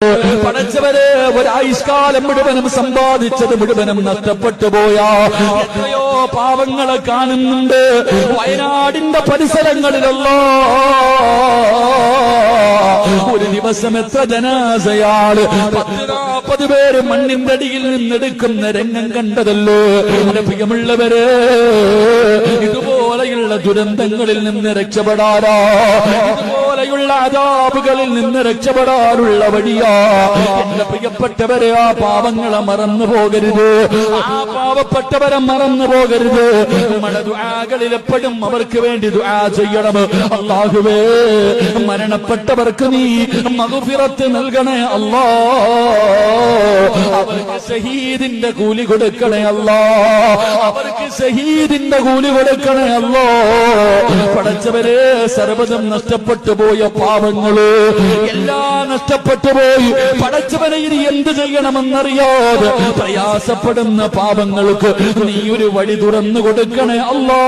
പടച്ചവരെ ഒരായുഷ്കാലം മുഴുവനും സമ്പാദിച്ചത് മുഴുവനും നഷ്ടപ്പെട്ടു പോയാ എത്രയോ പാവങ്ങളെ കാണുന്നുണ്ട് വയനാടിന്റെ പരിസരങ്ങളിലല്ലോ. ഒരു ദിവസം എത്ര ജനാസയാള് 10-40 പേര് മണ്ണിന്റെ അടിയിൽ നിന്നെടുക്കുന്ന രംഗം കണ്ടതല്ലോ. പ്രിയമുള്ളവര്, ഇതുപോലെയുള്ള ദുരന്തങ്ങളിൽ നിന്ന് രക്ഷപ്പെടാനോ ഇതുപോലെയുള്ള അദാബുകളിൽ നിന്ന് രക്ഷപ്പെടാനുള്ള വഴിയാ. എന്റെ പ്രിയപ്പെട്ടവരെ, ആ പാവങ്ങളെ മറന്നു പോകരുത്, ആ പാവപ്പെട്ടവരെ മറന്നു പോകരുത്. നമ്മുടെ ദുആകളിൽ എപ്പോഴും അവർക്ക് വേണ്ടി ദുആ ചെയ്യണം. അല്ലാഹുവേ, മരണപ്പെട്ടവർക്ക് നീ മഗ്ഫിറത്ത് നൽകണേ അല്ലാ, അവർക്ക് ഷഹീദിന്റെ കൂലി കൊടുക്കണേ അല്ലാ, അവർക്ക് ഷഹീദിന്റെ കൂലി കൊടുക്കണേ അല്ലാ. പടച്ചവരെ, സർവ്വതും നഷ്ടപ്പെട്ടു പോയ പാവങ്ങള് എല്ലാം നഷ്ടപ്പെട്ടു പോയി. പടച്ചവനെ ഇനി എന്ത് ചെയ്യണമെന്നറിയാതെ പ്രയാസപ്പെടുന്ന പാവങ്ങൾക്ക് നീ ഒരു വഴി തുറന്നു കൊടുക്കണേ അല്ലാ.